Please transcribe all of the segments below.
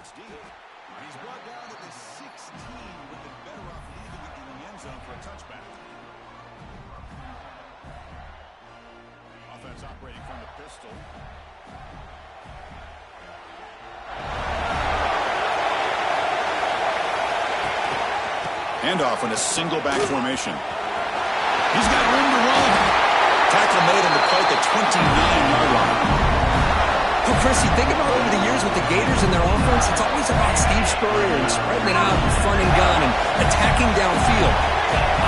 He's brought down to the 16. Would have been better off leaving it in the end zone for a touchback. Offense operating from the pistol. Handoff in a single back formation. He's got room to run. Tackle made him to play at the 29-yard line. Well, Chris, you think about over the years with the Gators and their offense, it's always about Steve Spurrier and spreading it out and front and gun and attacking downfield.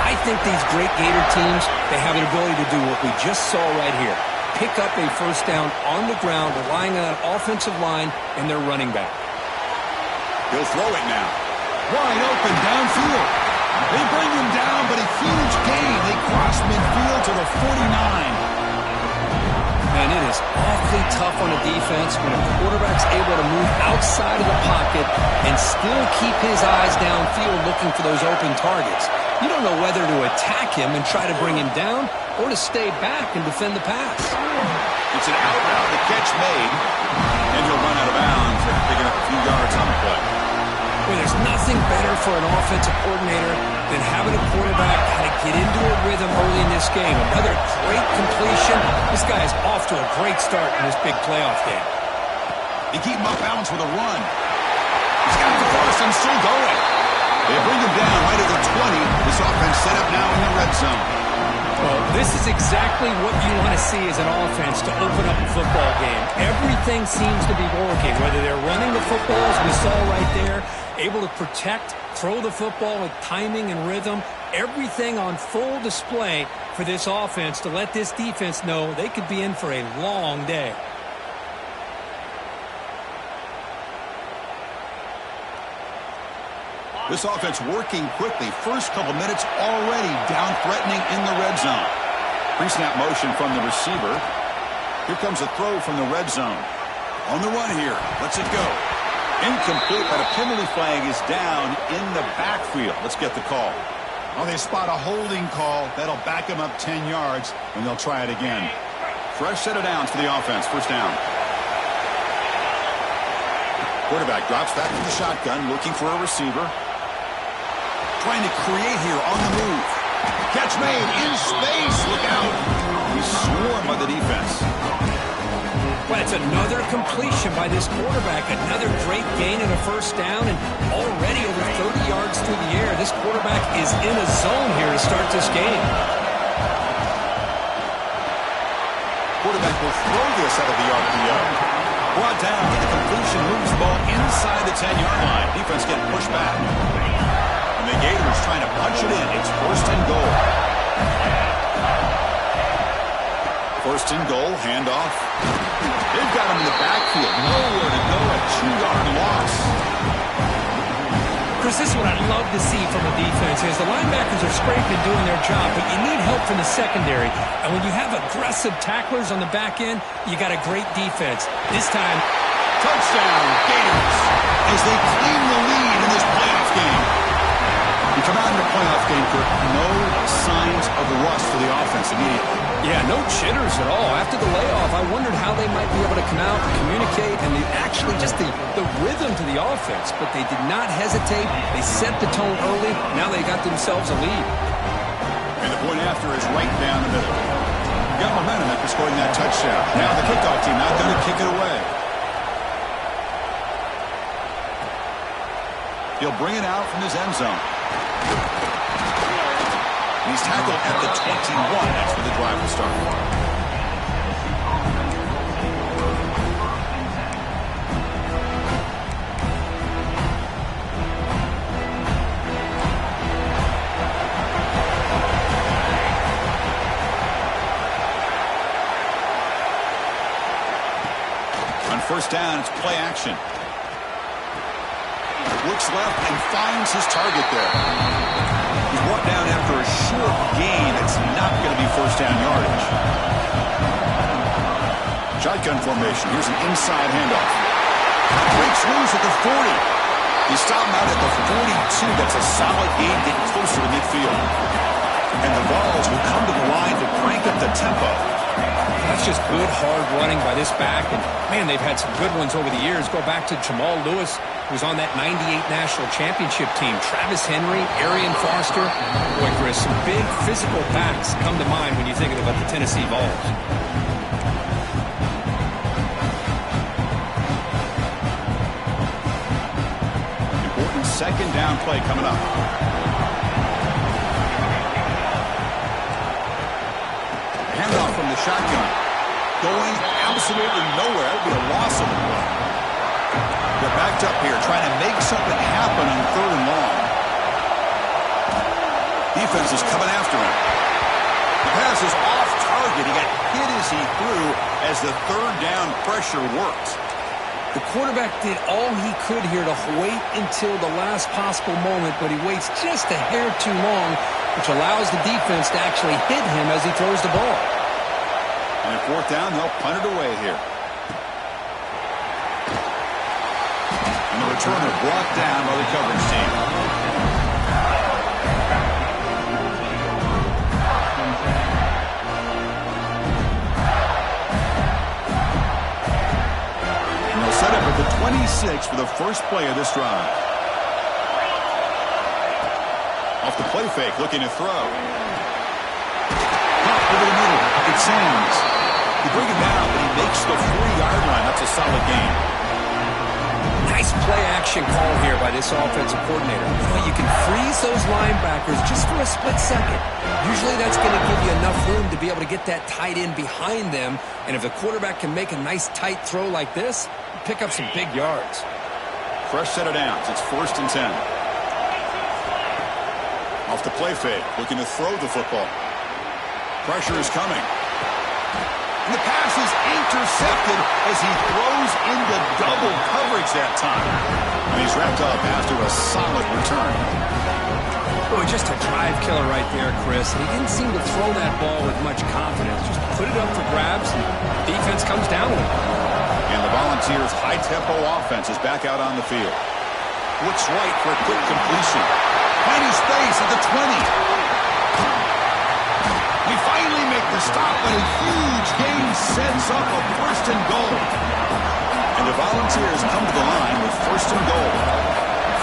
I think these great Gator teams, they have an ability to do what we just saw right here. Pick up a first down on the ground, relying on that offensive line and their running back. He'll throw it now. Wide open downfield. They bring him down, but a huge gain. They cross midfield to the 49. And it is awfully tough on a defense when a quarterback's able to move outside of the pocket and still keep his eyes downfield looking for those open targets. You don't know whether to attack him and try to bring him down or to stay back and defend the pass. It's an out route. The catch made, and he'll run out of bounds after picking up a few yards on the play. Well, there's nothing better for an offensive coordinator than having a quarterback kind of get into a rhythm early in this game. Another great completion. This guy is off to a great start in this big playoff game. They keep him off balance with a run. He's got the force and still going. They bring him down right at the 20. This offense set up now in the red zone. Well, this is exactly what you want to see as an offense to open up a football game. Everything seems to be working, whether they're running the football, as we saw right there, able to protect, throw the football with timing and rhythm, everything on full display for this offense to let this defense know they could be in for a long day. This offense working quickly. First couple minutes already down threatening in the red zone. Pre-snap motion from the receiver. Here comes a throw from the red zone. On the run here. Lets it go. Incomplete, but a penalty flag is down in the backfield. Let's get the call. Well, they spot a holding call. That'll back them up 10 yards, and they'll try it again. Fresh set of downs for the offense. First down. Quarterback drops back to the shotgun, looking for a receiver. Trying to create here on the move. Catch made in space. Look out. He's swarmed by the defense. Well, it's another completion by this quarterback. Another great gain and a first down, and already over 30 yards through the air. This quarterback is in a zone here to start this game. Quarterback will throw this out of the RPO. Brought down. The completion moves the ball inside the 10-yard line. Defense getting pushed back. And the Gators trying to punch it in. It's first and goal. First and goal, handoff. They've got him in the backfield. Nowhere to go, a 2-yard loss. Chris, this is what I'd love to see from a defense is the linebackers are scraping doing their job, but you need help from the secondary. And when you have aggressive tacklers on the back end, you got a great defense. This time, touchdown, Gators, as they claim the lead in this playoff game. You come out in the playoff game, Kirk, no signs of the rust for the offense immediately. Yeah, no jitters at all. After the layoff, I wondered how they might be able to come out and communicate and actually just the rhythm to the offense. But they did not hesitate. They set the tone early. Now they got themselves a lead. And the point after is right down the middle. Got momentum after scoring that touchdown. Now the kickoff team not going to kick it away. He'll bring it out from his end zone. He's tackled at the 21. That's where the drive will start. On first down, it's play action. Looks left and finds his target there. He's brought down after a short gain. It's not going to be first down yardage. Shotgun formation. Here's an inside handoff. Breaks loose at the 40. He stopped him out at the 42. That's a solid gain, getting closer to midfield. And the Vols will come to the line to crank up the tempo. That's just good, hard running by this back. And, man, they've had some good ones over the years. Go back to Jamal Lewis who's on that 98 national championship team. Travis Henry, Arian Foster. Boy, Chris, some big physical backs come to mind when you're thinking about the Tennessee Vols. Important second down play coming up. Handoff from the shotgun. Going absolutely nowhere. That would be a loss of a play. They're backed up here trying to make something happen on 3rd and long. Defense is coming after him. The pass is off target. He got hit as he threw as the 3rd down pressure worked. The quarterback did all he could here to wait until the last possible moment, but he waits just a hair too long, which allows the defense to actually hit him as he throws the ball. And at 4th down, they'll punt it away here. And the returner brought down by the coverage team. And they'll set up at the 26 for the first play of this drive. Off the play fake, looking to throw. Pop over the middle. It's Sands. You bring it down, but he makes the 40-yard line. That's a solid gain. Nice play-action call here by this offensive coordinator. You know, you can freeze those linebackers just for a split second. Usually that's going to give you enough room to be able to get that tight end behind them. And if the quarterback can make a nice tight throw like this, pick up some big yards. Fresh set of downs. It's 1st and 10. Off the play fake, looking to throw the football. Pressure is coming. And the pass is intercepted as he throws into double coverage that time. And he's wrapped up after a solid return. Boy, just a drive killer right there, Chris. He didn't seem to throw that ball with much confidence. Just put it up for grabs, and defense comes down with it. And the Volunteers' high-tempo offense is back out on the field. Looks right for a quick completion. Finding space at the 20. We finally make the stop, but a huge gain sets up a 1st and goal. And the Volunteers come to the line with 1st and goal.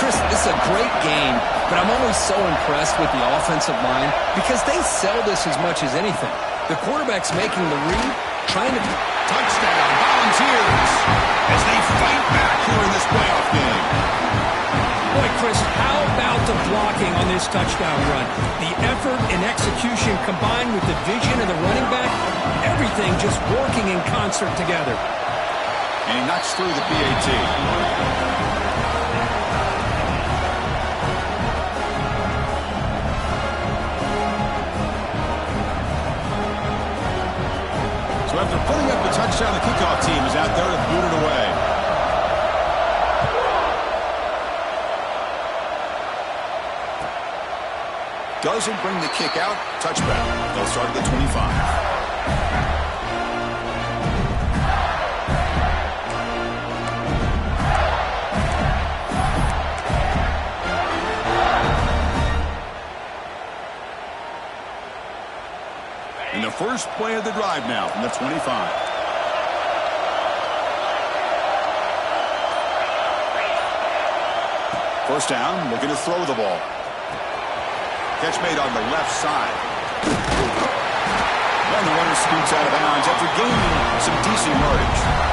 Chris, this is a great game, but I'm always so impressed with the offensive line because they sell this as much as anything. The quarterback's making the read, trying to... Touchdown, Volunteers, as they fight back here in this playoff game. Boy, Chris, how about the blocking on this touchdown run? The effort and execution combined with the vision of the running back, everything just working in concert together. And he knocks through the PAT. So after putting up the touchdown, the kickoff team is out there to boot it away. Doesn't bring the kick out. Touchback. They'll start at the 25. And the first play of the drive now from the 25. First down, looking to throw the ball. Catch made on the left side. And the runner scoots out of bounds after gaining some decent yardage.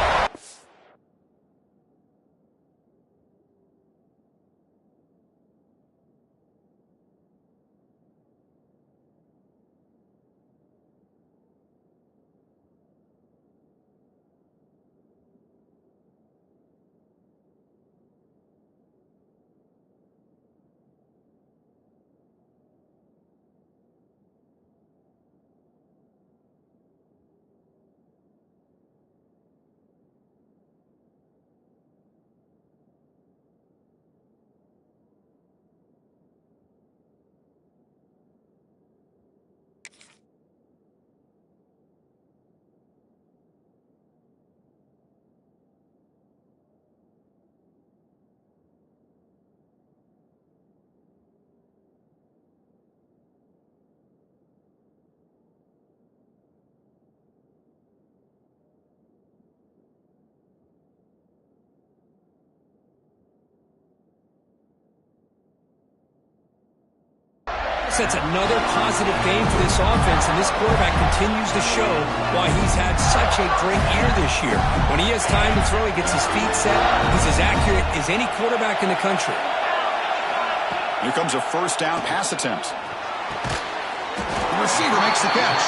sets another positive game for this offense, and this quarterback continues to show why he's had such a great year this year. When he has time to throw, he gets his feet set. He's as accurate as any quarterback in the country. Here comes a first down pass attempt. The receiver makes the catch.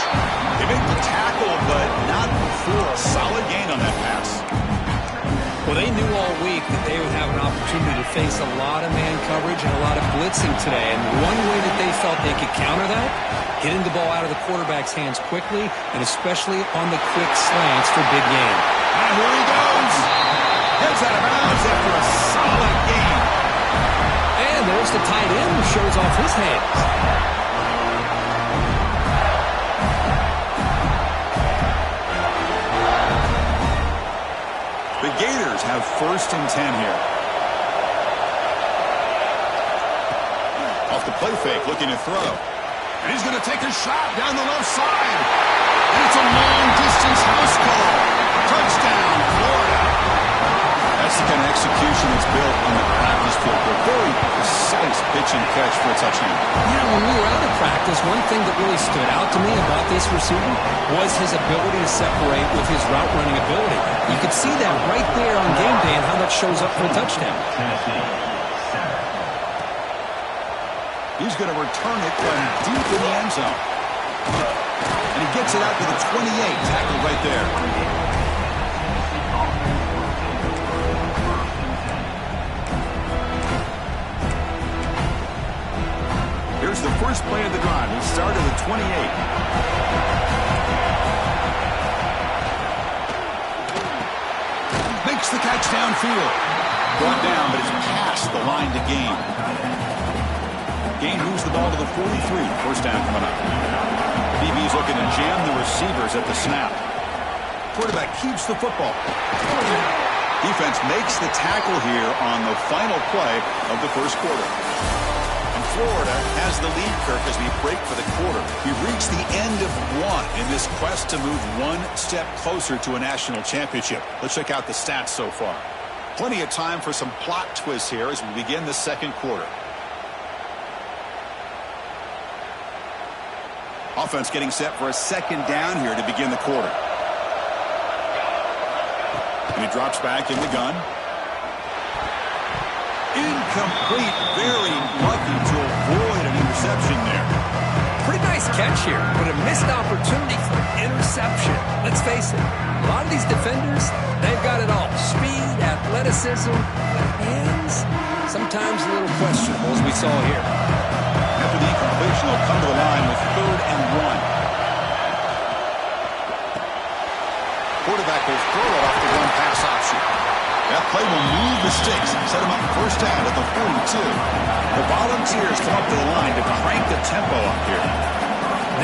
They make the tackle, but not before a solid gain on that pass. Well, they knew all week that they would have an opportunity to face a lot of man coverage and a lot of blitzing today. And one way that they felt they could counter that, getting the ball out of the quarterback's hands quickly, and especially on the quick slants for big gain. And here he goes. Heads out of bounds after a solid gain. And there's the tight end who shows off his hands. The Gators have 1st and 10 here. Off the play fake, looking to throw. And he's going to take a shot down the left side. And it's a long-distance house call. Touchdown, Florida. That's the kind of execution that's built on the practice field. A very precise pitch and catch for a touchdown. Yeah, when we were out of practice, one thing that really stood out to me about this receiver was his ability to separate with his route running ability. You could see that right there on game day and how that shows up for a touchdown. He's going to return it from deep in the end zone. And he gets it out to the 28, tackled right there. Here's the first play of the drive. He started at 28. Makes the catch downfield. Brought down, but it's past the line to gain. Gain moves the ball to the 43. First down coming up. DB's looking to jam the receivers at the snap. Quarterback keeps the football. Defense makes the tackle here on the final play of the first quarter. Florida has the lead, Kirk, as we break for the quarter. We've reached the end of one in this quest to move one step closer to a national championship. Let's check out the stats so far. Plenty of time for some plot twists here as we begin the second quarter. Offense getting set for a second down here to begin the quarter. And he drops back in the gun. Incomplete, very lucky to avoid an interception there. Pretty nice catch here, but a missed opportunity for interception. Let's face it, a lot of these defenders, they've got it all. Speed, athleticism, hands, sometimes a little questionable, as we saw here. After the incompletion, they'll come to the line with 3rd and 1. Quarterback will throw it off the run-pass option. That play will move the sticks and set him up first down at the 42. The Volunteers come up to the line to crank the tempo up here.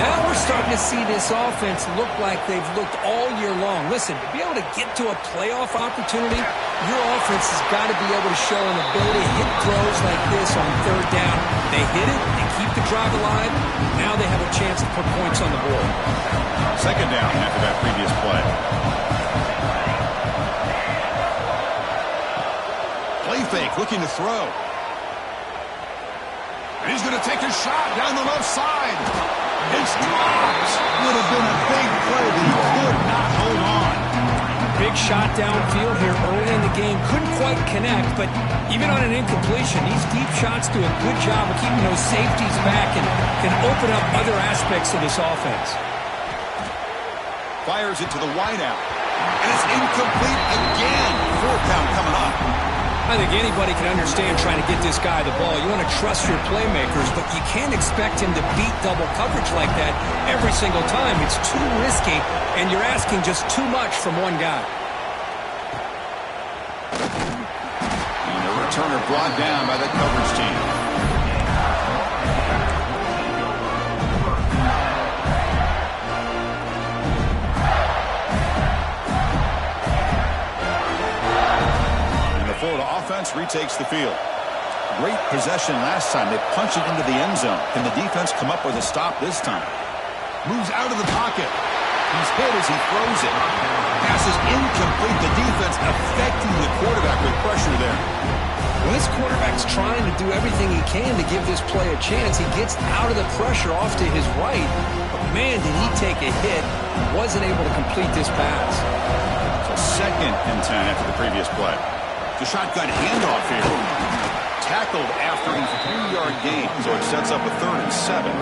Now we're starting to see this offense look like they've looked all year long. Listen, to be able to get to a playoff opportunity, your offense has got to be able to show an ability to hit throws like this on 3rd down. They hit it, they keep the drive alive. Now they have a chance to put points on the board. Second down after that previous play. Play fake, looking to throw. And he's going to take a shot down the left side. It's dropped. Would have been a big play, but he could not hold on. Big shot downfield here early in the game. Couldn't quite connect, but even on an incompletion, these deep shots do a good job of keeping those safeties back and can open up other aspects of this offense. Fires it to the wideout. And it's incomplete again. 4th down coming up. I think anybody can understand trying to get this guy the ball. You want to trust your playmakers, but you can't expect him to beat double coverage like that every single time. It's too risky, and you're asking just too much from one guy. And the returner brought down by the coverage team. Florida offense retakes the field. Great possession last time. They punch it into the end zone. Can the defense come up with a stop this time? Moves out of the pocket. He's hit as he throws it. Pass is incomplete. The defense affecting the quarterback with pressure there. Well, this This quarterback's trying to do everything he can to give this play a chance. He gets out of the pressure off to his right, but man, did he take a hit. Wasn't able to complete this pass. So 2nd and 10 after the previous play. The shotgun handoff here. Tackled after a 3-yard gain, so it sets up a 3rd and 7.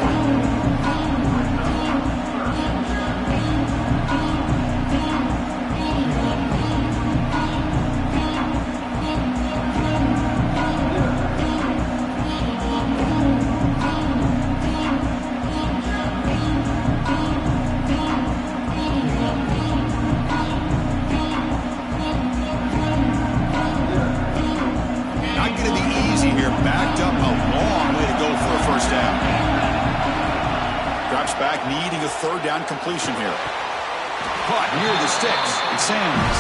Needing a 3rd down completion here. Caught near the sticks. It's Sanders.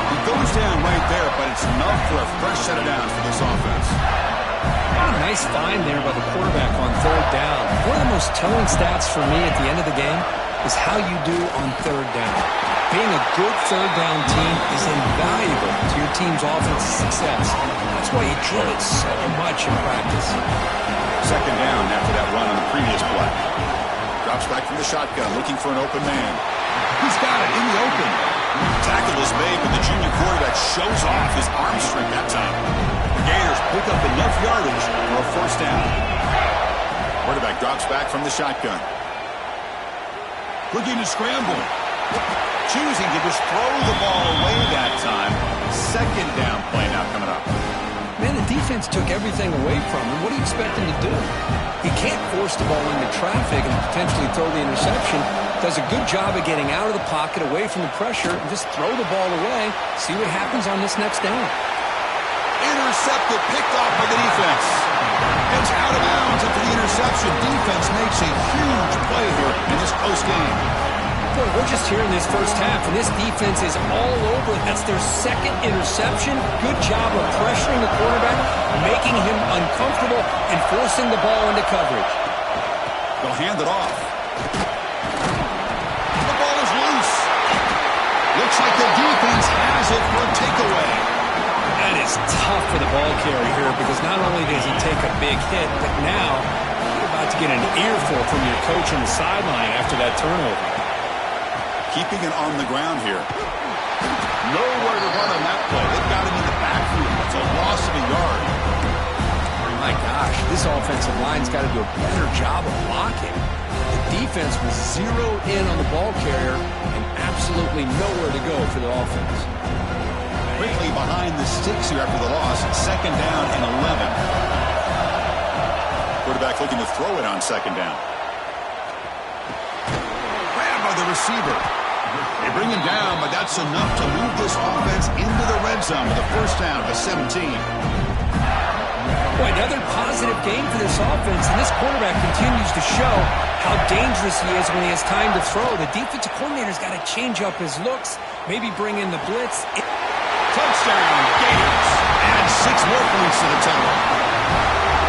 He goes down right there, but it's enough for a fresh set of downs for this offense. A nice find there by the quarterback on 3rd down. One of the most telling stats for me at the end of the game is how you do on 3rd down. Being a good 3rd down team is invaluable to your team's offensive success. That's why you drill it so much in practice. 2nd down after that run on the previous play. Drops back from the shotgun, looking for an open man. He's got it in the open. Tackle is made, but the junior quarterback shows off his arm strength that time. The Gators pick up enough yardage for a 1st down. Quarterback drops back from the shotgun. Looking to scramble. Choosing to just throw the ball away that time. 2nd down play now coming up. Man, the defense took everything away from him. What do you expect him to do? He can't force the ball into traffic and potentially throw the interception. Does a good job of getting out of the pocket, away from the pressure, and just throw the ball away. See what happens on this next down. Intercepted, picked off by the defense. It's out of bounds after the interception. Defense makes a huge play here in this close game. Boy, we're just here in this first half, and this defense is all over it. That's their 2nd interception. Good job of pressuring the quarterback, making him uncomfortable, and forcing the ball into coverage. They'll hand it off. The ball is loose. Looks like the defense has it for a takeaway. That is tough for the ball carrier here, because not only does he take a big hit, but now you're about to get an earful from your coach on the sideline after that turnover. Keeping it on the ground here. Nowhere to run on that play. They've got him in the backfield. It's a loss of a yard. My gosh, this offensive line's got to do a better job of blocking. The defense was zeroed in on the ball carrier and absolutely nowhere to go for the offense. Quickly behind the sticks here after the loss. 2nd down and 11. Quarterback looking to throw it on 2nd down. Grabbed by the receiver. They bring him down, but that's enough to move this offense into the red zone with a 1st down to 17. Boy, another positive game for this offense, and this quarterback continues to show how dangerous he is when he has time to throw. The defensive coordinator's got to change up his looks, maybe bring in the blitz. Touchdown, Gators. Add 6 more points to the total.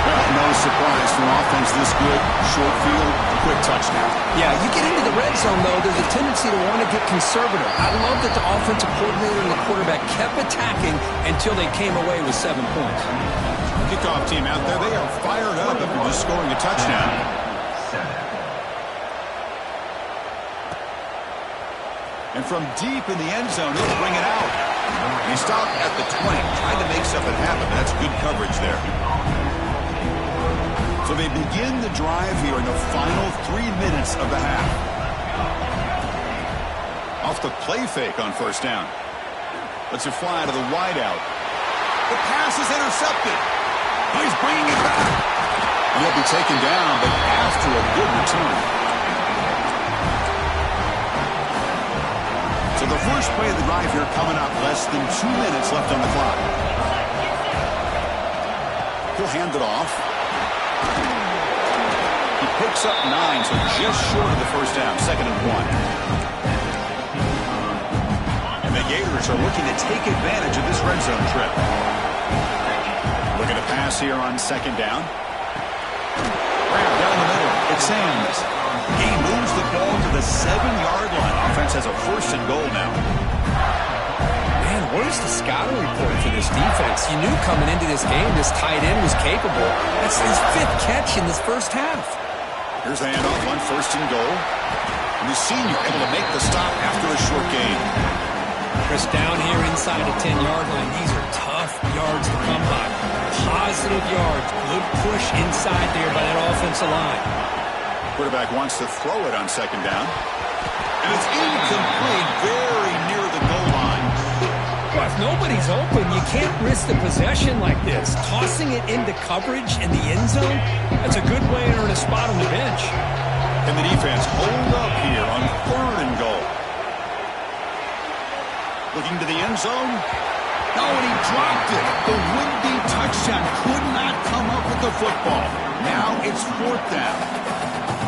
Well, no surprise for an offense this good. Short field, quick touchdown. Yeah, you get into the red zone, though, there's a tendency to want to get conservative. I love that the offensive coordinator and the quarterback kept attacking until they came away with 7 points. Kickoff team out there, they are fired up after just scoring a touchdown. And from deep in the end zone, they'll bring it out. He stopped at the 20, tried to make something happen. That's good coverage there. So they begin the drive here in the final 3 minutes of the half. Off the play fake on 1st down. Lets it fly to the wideout. The pass is intercepted. Oh, he's bringing it back. And he'll be taken down, but after a good return. So the first play of the drive here coming up. Less than 2 minutes left on the clock. He'll hand it off. He picks up 9, so just short of the 1st down. 2nd and 1. And the Gators are looking to take advantage of this red zone trip. Looking to pass here on 2nd down. Grab down the middle. It's Sanders. He moves the ball to the 7-yard line. Offense has a 1st and goal now. Man, where's the scouting report for this defense? You knew coming into this game this tight end was capable. That's his 5th catch in this first half. Here's the handoff on 1st and goal. And the senior able to make the stop after a short gain. Chris, down here inside the 10-yard line, these are tough yards to come by. Positive yards. Good push inside there by that offensive line. Quarterback wants to throw it on 2nd down. And it's incomplete, very near the goal line. Well, if nobody's open, you can't risk the possession like this. Tossing it into coverage in the end zone, that's a good way to earn a spot on the bench. And the defense hold up here on 3rd and goal. Looking to the end zone. No, and he dropped it. The would-be touchdown could not come up with the football. Now it's 4th down.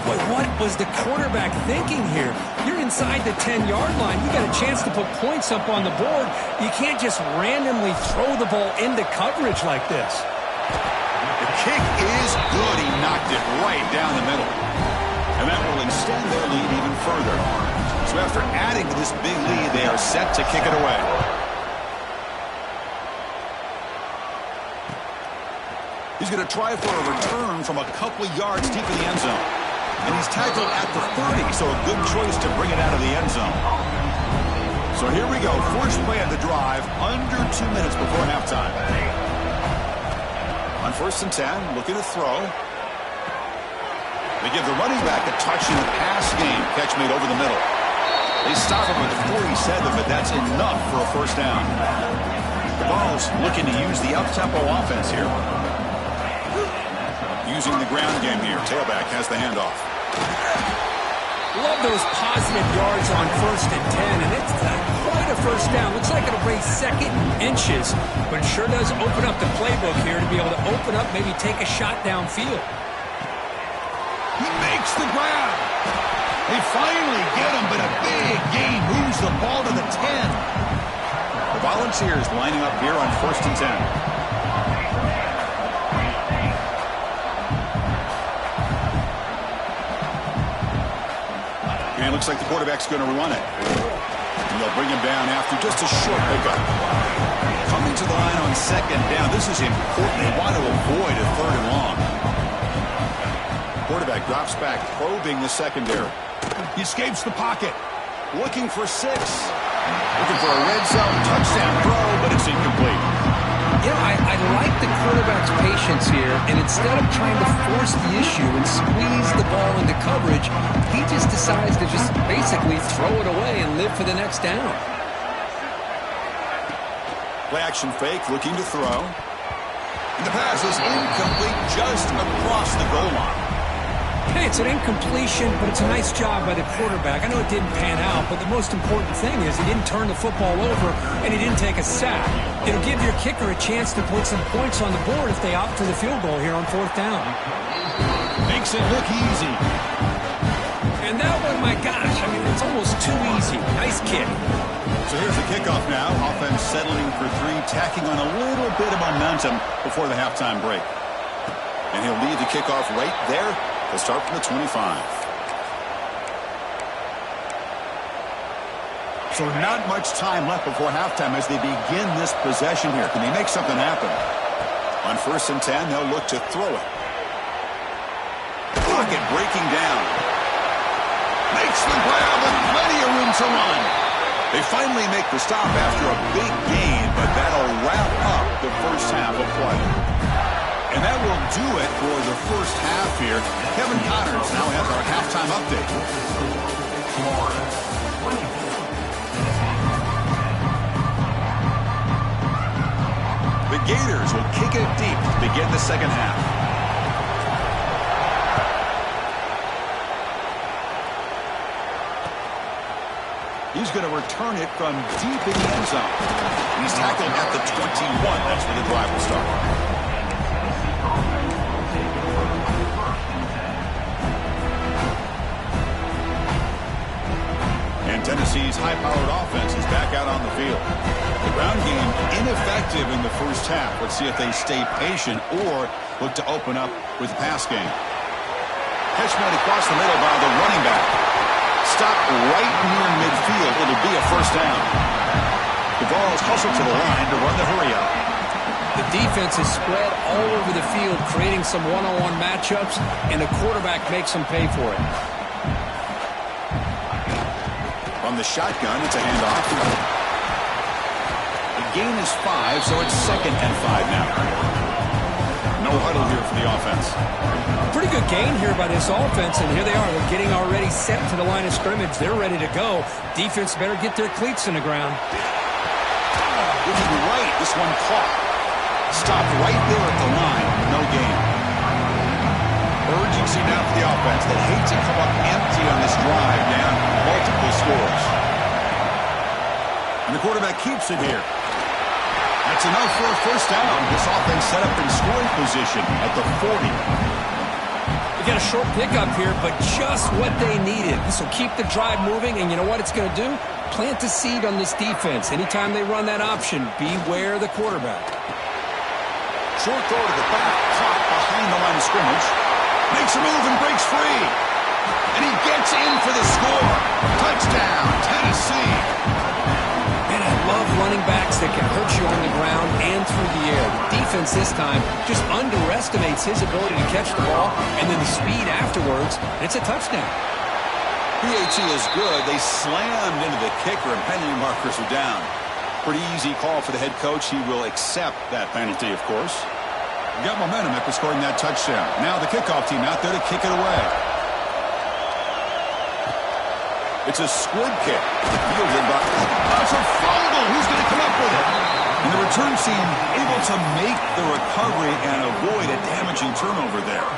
But what was the quarterback thinking here? You're inside the 10-yard line. You got a chance to put points up on the board. You can't just randomly throw the ball into coverage like this. The kick is good. He knocked it right down the middle. And that will extend their lead even further. So after adding to this big lead, they are set to kick it away. He's going to try for a return from a couple yards deep in the end zone. And he's tackled at the 30, so a good choice to bring it out of the end zone. So here we go. First play of the drive, under 2 minutes before halftime. On 1st and 10, looking to throw. They give the running back a touch in the pass game. Catch made over the middle. They stop him at the 47, but that's enough for a 1st down. The Vols looking to use the up-tempo offense here. Using the ground game here. Tailback has the handoff. Love those positive yards on 1st and 10, and it's quite a 1st down. Looks like it'll bring 2nd inches, but it sure does open up the playbook here to be able to open up, maybe take a shot downfield. He makes the grab. They finally get him, but a big gain moves the ball to the 10. The Volunteers lining up here on 1st and 10. And it looks like the quarterback's going to run it. And they'll bring him down after just a short pickup. Coming to the line on 2nd down. This is important. They want to avoid a 3rd and long. Quarterback drops back, probing the secondary. He escapes the pocket. Looking for 6. Looking for a red zone touchdown throw, but it's incomplete. You know, I like the quarterback's patience here, and instead of trying to force the issue and squeeze the ball into coverage, he just decides to just basically throw it away and live for the next down. Play action fake, looking to throw. And the pass is incomplete just across the goal line. Hey, it's an incompletion, but it's a nice job by the quarterback. I know it didn't pan out, but the most important thing is he didn't turn the football over and he didn't take a sack. It'll give your kicker a chance to put some points on the board if they opt for the field goal here on 4th down. Makes it look easy. And that one, my gosh, I mean, it's almost too easy. Nice kick. So here's the kickoff now. Offense settling for 3, tacking on a little bit of momentum before the halftime break. And he'll lead the kickoff right there. They'll start from the 25. So not much time left before halftime as they begin this possession here. Can they make something happen? On 1st and 10, they'll look to throw it. Pocket breaking down. Makes the grab with plenty of room to run. They finally make the stop after a big gain, but that'll wrap up the first half of play. And that will do it for the first half here. Kevin Connors now has our halftime update. The Gators will kick it deep to begin the second half. He's going to return it from deep in the end zone. He's tackled at the 21. That's where the drive will start. And Tennessee's high-powered offense is back out on the field. The ground game ineffective in the first half. Let's see if they stay patient or look to open up with the pass game. Catch made across the middle by the running back. Stop right near midfield. It'll be a first down. The calls hustle to the line to run the hurry up. The defense is spread all over the field, creating some one-on-one matchups, and the quarterback makes them pay for it. From the shotgun, it's a handoff. The gain is 5, so it's 2nd and 5 now. No huddle here for the offense. Pretty good gain here by this offense, and here they are. They're getting already set to the line of scrimmage. They're ready to go. Defense better get their cleats in the ground. Looking right, this one caught. Stopped right there at the line. No gain. Urgency now for the offense that hate to come up empty on this drive, down multiple scores. And the quarterback keeps it here. That's enough for a first down. This offense set up in scoring position at the 40. We got a short pickup here, but just what they needed. So keep the drive moving, and you know what it's going to do? Plant the seed on this defense. Anytime they run that option, beware the quarterback. Short throw to the back, caught behind the line of scrimmage. Makes a move and breaks free. And he gets in for the score. Touchdown, Tennessee. And I love running backs that can hurt you on the ground and through the air. The defense this time just underestimates his ability to catch the ball, and then the speed afterwards. It's a touchdown. PAT is good. They slammed into the kicker, and penalty markers are down. Pretty easy call for the head coach. He will accept that penalty, of course. We got momentum after scoring that touchdown. Now the kickoff team out there to kick it away. It's a squib kick. Fielded by... That's a fumble. Who's going to come up with it? And the return team able to make the recovery and avoid a damaging turnover there.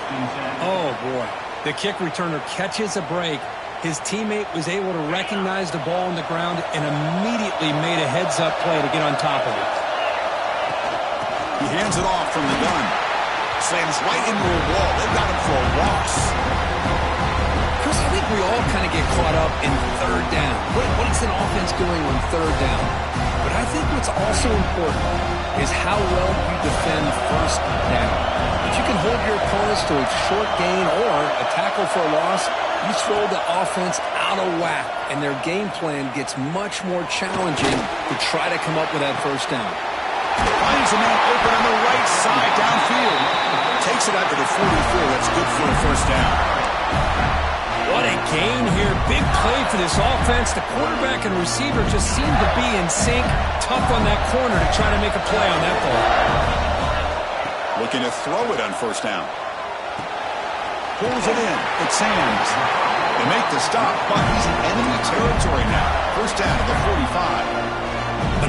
Oh, boy. The kick returner catches a break. His teammate was able to recognize the ball on the ground and immediately made a heads-up play to get on top of it. He hands it off from the gun. Slams right into a wall. They've got him for a loss. Chris, I think we all kind of get caught up in third down. What is an offense doing on third down? But I think what's also important is how well you defend first down. If you can hold your opponents to a short gain or a tackle for a loss, you throw the offense out of whack, and their game plan gets much more challenging to try to come up with that first down. Finds a man open on the right side downfield. Takes it out to the 44. That's good for a first down. What a gain here. Big play for this offense. The quarterback and receiver just seem to be in sync. Tough on that corner to try to make a play on that ball. Looking to throw it on first down. Pulls it in. It's Sands. They make the stop, but he's in enemy territory now. First down at the 45.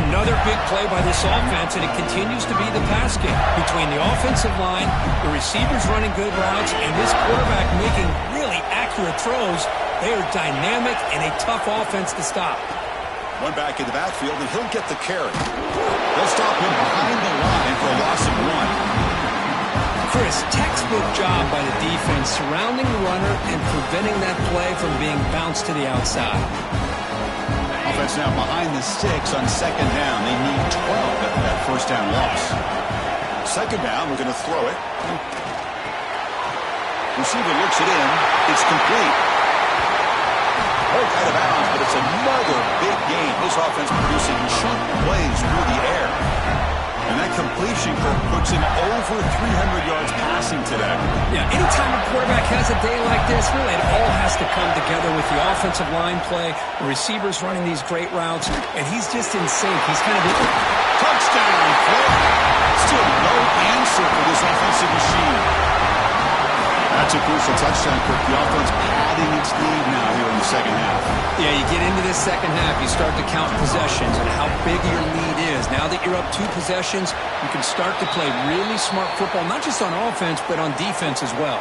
Another big play by this offense, and it continues to be the pass game. Between the offensive line, the receivers running good routes, and this quarterback making really accurate throws, they are dynamic and a tough offense to stop. One back in the backfield, and he'll get the carry. They'll stop him behind the line for a loss of 1. Chris, textbook job by the defense surrounding the runner and preventing that play from being bounced to the outside. Offense now behind the sticks on second down. They need 12 after that first down loss. Second down, we're going to throw it. Receiver looks it in. It's complete. Out of bounds, but it's another big game. This offense producing chunk plays through the air. And that completion puts him over 300 yards passing today. Yeah, anytime a quarterback has a day like this, really it all has to come together with the offensive line play, the receivers running these great routes, and he's just in sync. He's kind of... Touchdown, Florida. Still no answer for this offensive machine. That's a crucial touchdown, Kirk. The offense padding its lead now here in the second half. Yeah, you get into this second half, you start to count possessions and how big your lead is. Now that you're up 2 possessions, you can start to play really smart football, not just on offense, but on defense as well.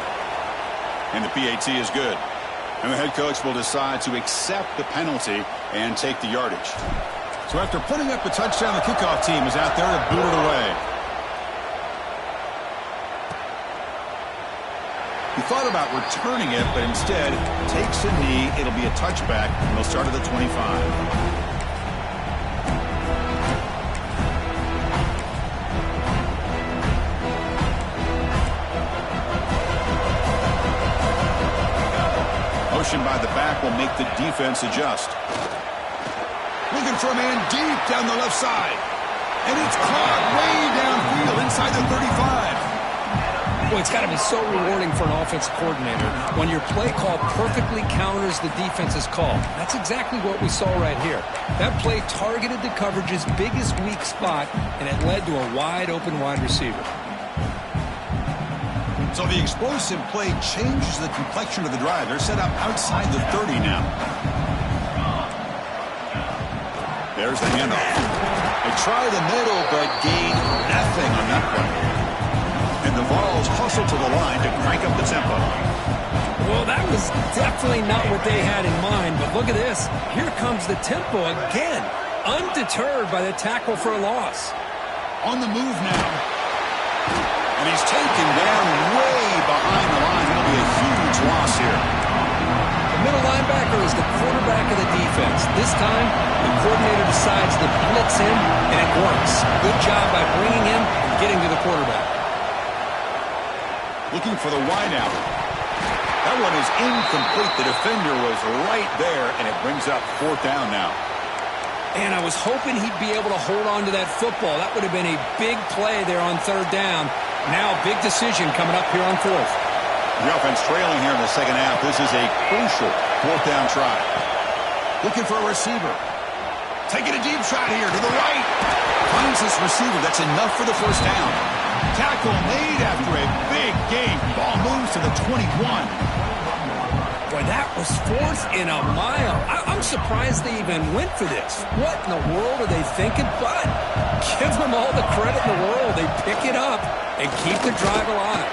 And the PAT is good. And the head coach will decide to accept the penalty and take the yardage. So after putting up a touchdown, the kickoff team is out there to boot it away. He thought about returning it, but instead takes a knee. It'll be a touchback, and they'll start at the 25. Motion by the back will make the defense adjust. Look looking for a man deep down the left side. And it's caught way downfield inside the 35. Boy, it's got to be so rewarding for an offensive coordinator when your play call perfectly counters the defense's call. That's exactly what we saw right here. That play targeted the coverage's biggest weak spot, and it led to a wide-open wide receiver. So the explosive play changes the complexion of the drive. They're set up outside the 30 now. There's the handoff. They try the middle, but gain nothing on that play. And the Vols hustle to the line to crank up the tempo. Well, that was definitely not what they had in mind, but look at this. Here comes the tempo again, undeterred by the tackle for a loss. On the move now. And he's taken down way behind the line. That'll be a huge loss here. The middle linebacker is the quarterback of the defense. This time, the coordinator decides to blitz him, and it works. Good job by bringing him and getting to the quarterback. Looking for the wideout. That one is incomplete. The defender was right there, and it brings up 4th down now. And I was hoping he'd be able to hold on to that football. That would have been a big play there on 3rd down. Now, big decision coming up here on 4th. The offense trailing here in the second half. This is a crucial 4th down try. Looking for a receiver. Taking a deep shot here to the right. Finds this receiver. That's enough for the 1st down. Tackle made after a big gain. Ball moves to the 21. Boy, that was 4th and a mile. I'm surprised they even went for this. What in the world are they thinking? But give them all the credit in the world. They pick it up and keep the drive alive.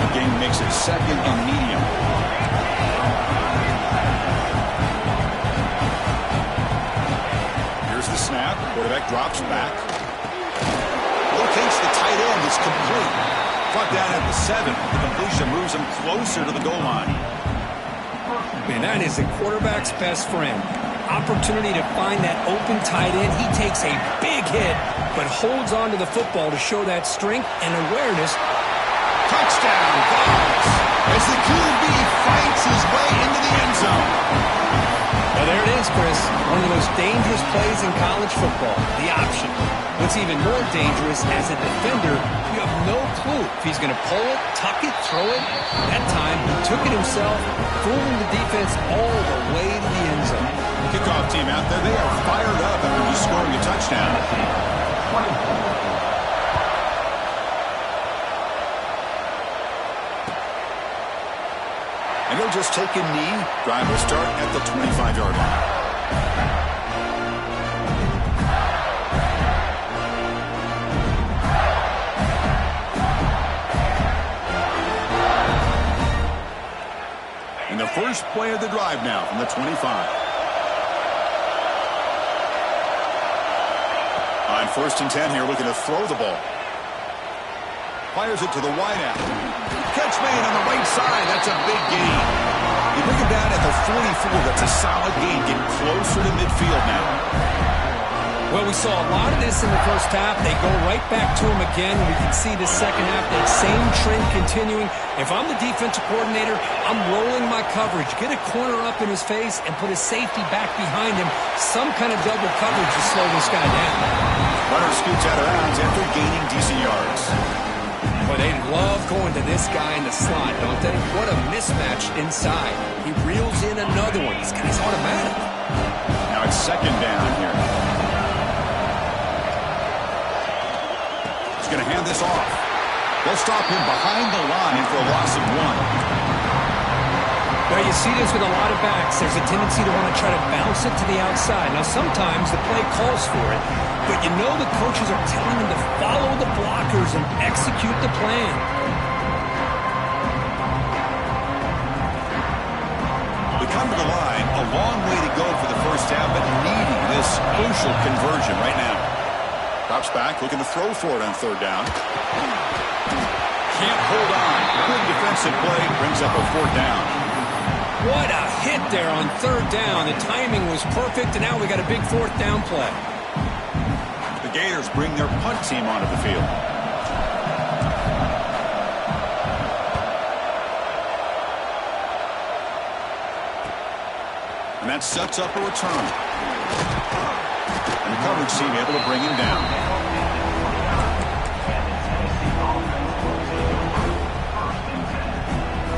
The game makes it 2nd and medium. Here's the snap. Quarterback drops back. Locates the tight end. It's complete. Brought down at the 7. The completion moves him closer to the goal line. Man, that is the quarterback's best friend. Opportunity to find that open tight end. He takes a big hit, but holds on to the football to show that strength and awareness. Touchdown, Vols, as the QB fights his way into the end zone. Well, there it is, Chris. One of the most dangerous plays in college football, the option. What's even more dangerous, as a defender, you have no clue if he's going to pull it, tuck it, throw it. That time, he took it himself, fooling the defense all the way to the end zone. Kickoff team out there, they are fired up after just scoring a touchdown. And he'll just take a knee. Drive will start at the 25-yard line. And the first play of the drive now from the 25. On 1st and 10 here, looking to throw the ball. Fires it to the wideout. Catch made on the right side. That's a big gain. You bring him down at the 44. That's a solid gain. Getting closer to midfield now. Well, we saw a lot of this in the first half. They go right back to him again. We can see the second half, that same trend continuing. If I'm the defensive coordinator, I'm rolling my coverage. Get a corner up in his face and put a safety back behind him. Some kind of double coverage to slow this guy down. Runner scoots out of bounds after gaining decent yards. But they love going to this guy in the slot, don't they? What a mismatch inside. He reels in another one. This guy's automatic. Now it's 2nd down here. He's going to hand this off. They'll stop him behind the line for a loss of 1. Well, you see this with a lot of backs. There's a tendency to want to try to bounce it to the outside. Now, sometimes the play calls for it, but you know the coaches are telling them to follow the blockers and execute the plan. We come to the line, a long way to go for the first down, but needing this crucial conversion right now. Drops back, looking to throw for it on 3rd down. Can't hold on. Good defensive play, brings up a 4th down. What a hit there on 3rd down. The timing was perfect, and now we got a big 4th down play. The Gators bring their punt team onto the field. And that sets up a return. And the coverage team able to bring him down.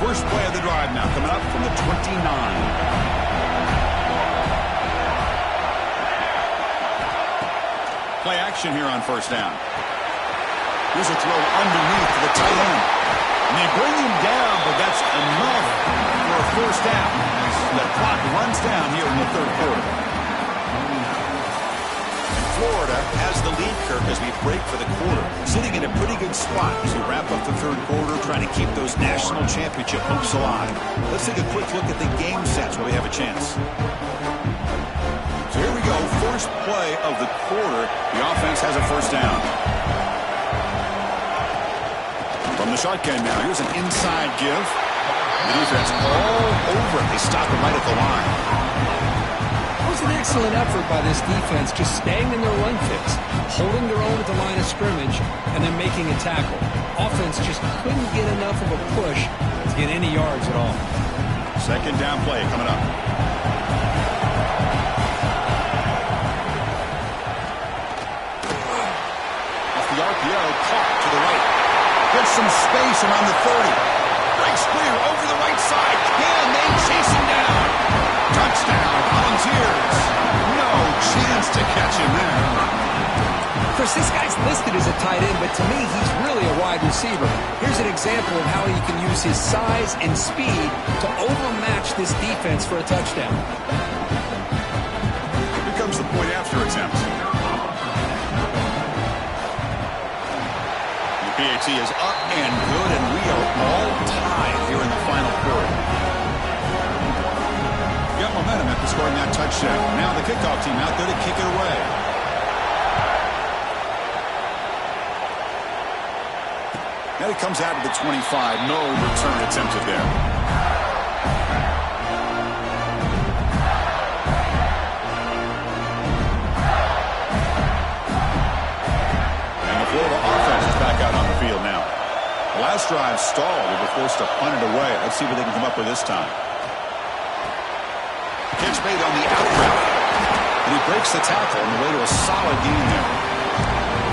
First play of the drive now coming up from the 29. Play action here on first down. Here's a throw underneath to the tight end. And they bring him down, but that's enough for a first down as the clock runs down here in the third quarter. Florida has the lead, Kirk, as we break for the quarter. Sitting in a pretty good spot as we wrap up the third quarter, trying to keep those national championship hopes alive. Let's take a quick look at the game sets where we have a chance. So here we go, first play of the quarter. The offense has a first down. From the shotgun now, here's an inside give. The defense all over it. They stop it right at the line. It was an excellent effort by this defense, just staying in their run fits, holding their own at the line of scrimmage, and then making a tackle. Offense just couldn't get enough of a push to get any yards at all. Second down play coming up. The RPO caught to the right. Gets some space around the 30. Breaks clear over the right side. Can they chase him down? Touchdown, Volunteers. No chance to catch him there. Chris, this guy's listed as a tight end, but to me, he's really a wide receiver. Here's an example of how he can use his size and speed to overmatch this defense for a touchdown. Here comes the point after attempt. PAT is up and good, and we are all tied here in the final quarter. Got momentum after scoring that touchdown. Now the kickoff team out there to kick it away. Now he comes out of the 25. No return attempted there. Florida offense is back out on the field now. The last drive stalled. They were forced to punt it away. Let's see what they can come up with this time. Catch made on the out route. And he breaks the tackle on the way to a solid gain there.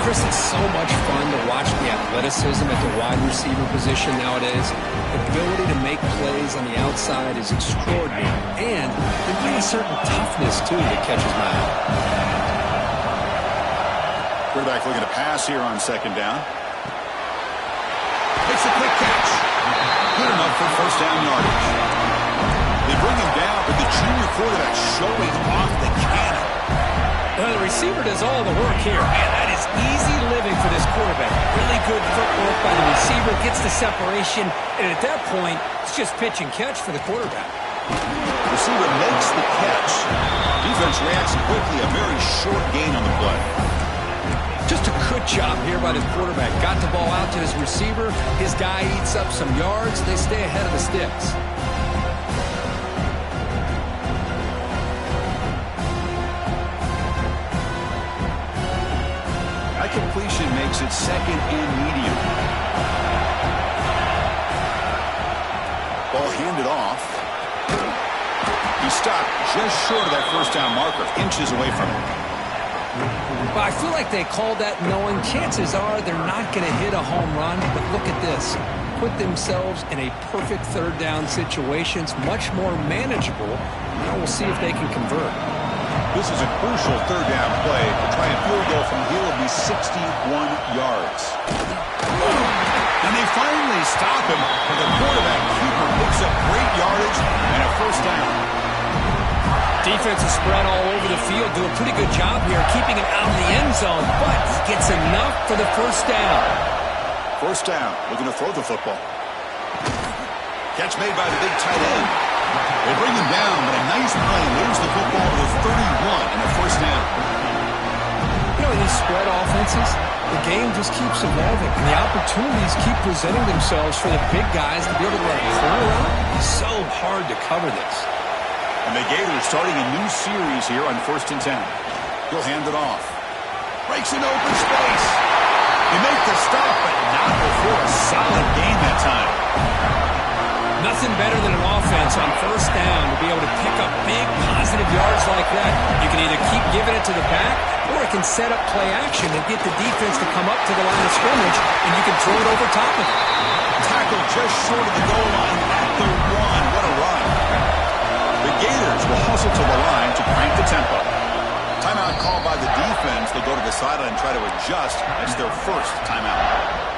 Chris, it's so much fun to watch the athleticism at the wide receiver position nowadays. The ability to make plays on the outside is extraordinary. And there might be a certain toughness, too, that catches my eye. Quarterback looking to pass here on second down. Makes a quick catch. Good enough for first down yardage. They bring him down, but the junior quarterback showing off the cannon. Well, the receiver does all the work here. Man, that is easy living for this quarterback. Really good footwork by the receiver. Gets the separation. And at that point, it's just pitch and catch for the quarterback. Receiver makes the catch. Defense reacts quickly. A very short gain on the play. Just a good job here by the quarterback. Got the ball out to his receiver. His guy eats up some yards. They stay ahead of the sticks. That completion makes it second and medium. Ball handed off. He stopped just short of that first down marker, inches away from it. Well, I feel like they called that knowing chances are they're not going to hit a home run, but look at this. Put themselves in a perfect third down situation. It's much more manageable. Now we'll see if they can convert. This is a crucial third down play. To try a field goal from here will be 61 yards. And they finally stop him, but the quarterback keeper picks up great yardage and a first down. Defense is spread all over the field. Do a pretty good job here keeping him out of the end zone, but he gets enough for the first down. First down, looking to throw the football. Catch made by the big tight end. They bring him down, but a nice play moves the football to the 31 and a first down. You know, in these spread offenses, the game just keeps evolving, and the opportunities keep presenting themselves for the big guys to be able to run a corner out. It's so hard to cover this. And the Gators starting a new series here on 1st and 10. He'll hand it off. Breaks an open space. They make the stop, but not before a solid gain that time. Nothing better than an offense on first down to be able to pick up big positive yards like that. You can either keep giving it to the back, or it can set up play action and get the defense to come up to the line of scrimmage, and you can throw it over top of it. Tackle just short of the goal line at the 1. What a run. The Gators will hustle to the line to crank the tempo. Timeout called by the defense. They'll go to the sideline and try to adjust. That's their first timeout.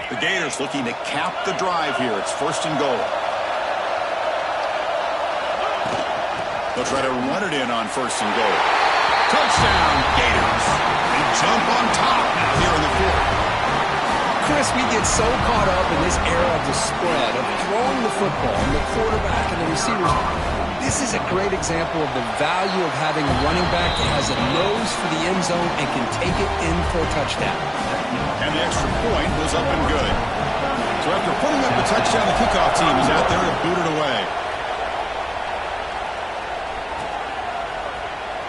The Gators looking to cap the drive here. It's first and goal. They'll try to run it in on first and goal. Touchdown, Gators. They jump on top now here in the fourth. Chris, we get so caught up in this era of the spread, of throwing the football, and the quarterback and the receivers. This is a great example of the value of having a running back that has a nose for the end zone and can take it in for a touchdown. And the extra point was up and good. So after putting up a touchdown, the kickoff team is out there to boot it away.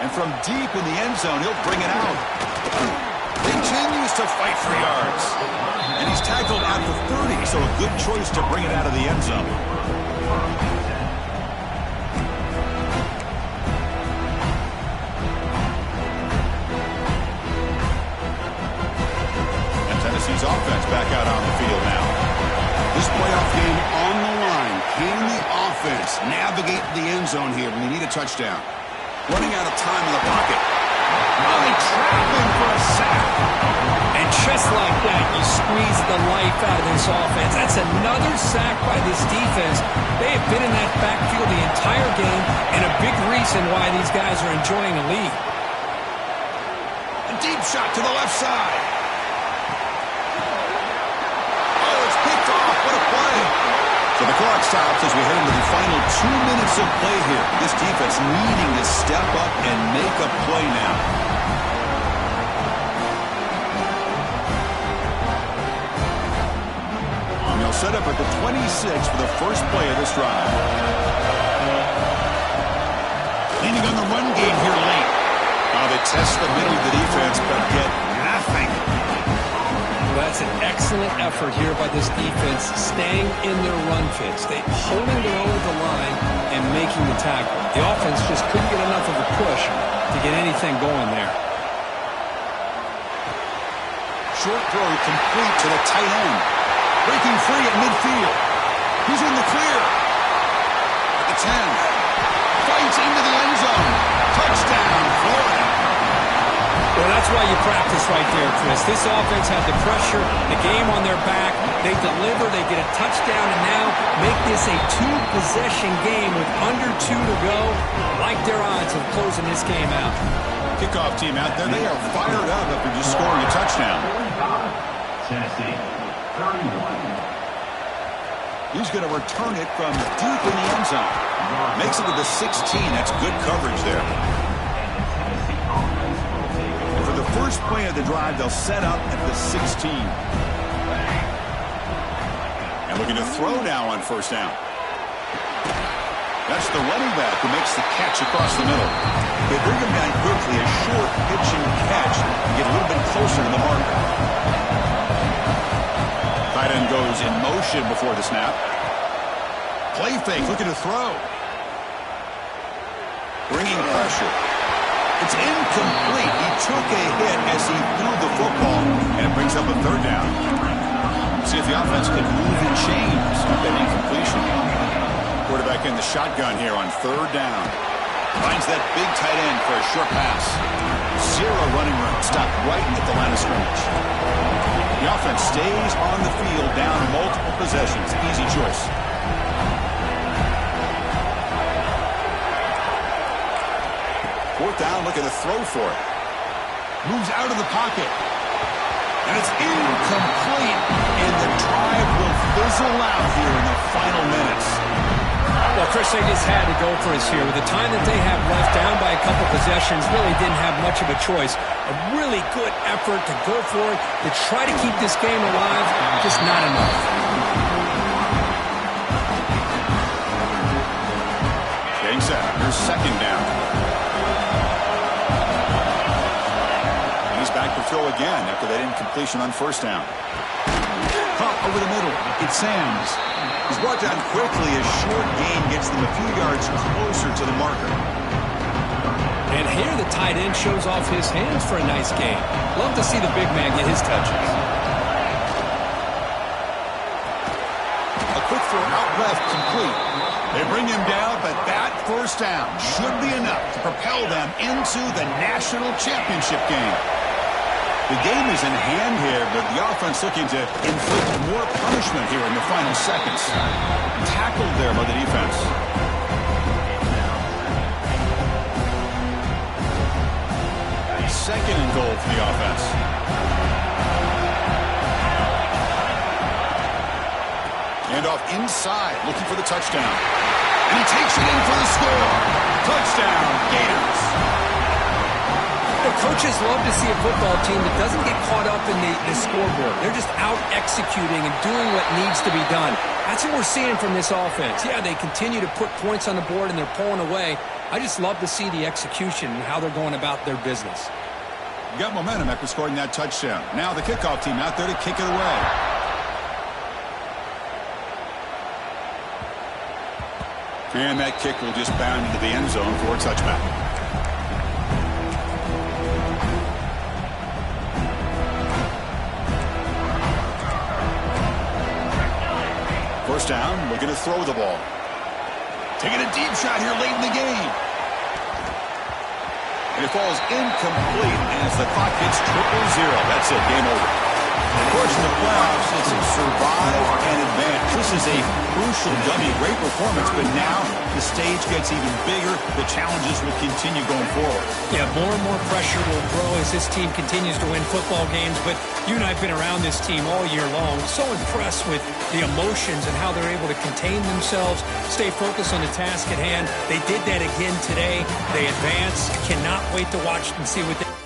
And from deep in the end zone, he'll bring it out. Continues to fight for yards. And he's tackled at the 30, so a good choice to bring it out of the end zone. Tennessee's offense back out on the field now. This playoff game on the line. Can the offense navigate the end zone here when they need a touchdown? Running out of time in the pocket. Oh, they trap him for a sack. And just like that, you squeeze the life out of this offense. That's another sack by this defense. They have been in that backfield the entire game, and a big reason why these guys are enjoying a lead. A deep shot to the left side. So the clock stops as we head into the final 2 minutes of play here. This defense needing to step up and make a play now. And they'll set up at the 26 for the first play of this drive. Leaning on the run game here late. They test the middle of the defense, but get nothing. That's an excellent effort here by this defense, staying in their run fits. They holding their own at the line and making the tackle. The offense just couldn't get enough of a push to get anything going there. Short throw complete to the tight end. Breaking free at midfield. He's in the clear. At the 10. Fights into the end zone. Touchdown, Florida. Well, that's why you practice right there, Chris. This offense had the pressure, the game on their back. They deliver, they get a touchdown, and now make this a two-possession game with under 2 to go. Like their odds of closing this game out. Kickoff team out there, they are fired up after just scoring a touchdown. Tennessee, 31. He's going to return it from deep in the end zone. Makes it to the 16. That's good coverage there. The first play of the drive, they'll set up at the 16. And looking to throw now on first down. That's the running back who makes the catch across the middle. They bring him down quickly, a short pitch and catch, and get a little bit closer to the marker. Tight end goes in motion before the snap. Play fake, looking to throw. Bringing pressure. It's incomplete. He took a hit as he threw the football, and it brings up a third down. See if the offense can move and change that incompletion. Quarterback in the shotgun here on third down. Finds that big tight end for a short pass. Zero running room. Stopped right at the line of scrimmage. The offense stays on the field down multiple possessions. Easy choice. Fourth down, looking to throw for it. Moves out of the pocket. And it's incomplete. And the drive will fizzle out here in the final minutes. Well, Chris, they just had to go for us here. With the time that they have left, down by a couple possessions, really didn't have much of a choice. A really good effort to go for it, to try to keep this game alive, just not enough. Getting set. Here's second down. throw again after that incompletion on first down. Caught over the middle. It's Sams. He's brought down quickly. A short gain gets them a few yards closer to the marker. And here the tight end shows off his hands for a nice gain. Love to see the big man get his touches. A quick throw out left, complete. They bring him down, but that first down should be enough to propel them into the national championship game. The game is in hand here, but the offense looking to inflict more punishment here in the final seconds. Tackled there by the defense. Second and goal for the offense. Handoff inside, looking for the touchdown. And he takes it in for the score. Touchdown, Gators. The coaches love to see a football team that doesn't get caught up in the scoreboard. They're just out executing and doing what needs to be done. That's what we're seeing from this offense. Yeah, they continue to put points on the board and they're pulling away. I just love to see the execution and how they're going about their business. You got momentum after scoring that touchdown. Now the kickoff team out there to kick it away. And that kick will just bound into the end zone for a touchback. First down, looking to throw the ball. Taking a deep shot here late in the game. And it falls incomplete as the clock hits 0-0. That's it, game over. Of course, in the playoffs, it's survive and advance. This is a crucial W. Great performance, but now the stage gets even bigger. The challenges will continue going forward. Yeah, more and more pressure will grow as this team continues to win football games. But you and I have been around this team all year long. So impressed with the emotions and how they're able to contain themselves, stay focused on the task at hand. They did that again today. They advance. Cannot wait to watch and see what they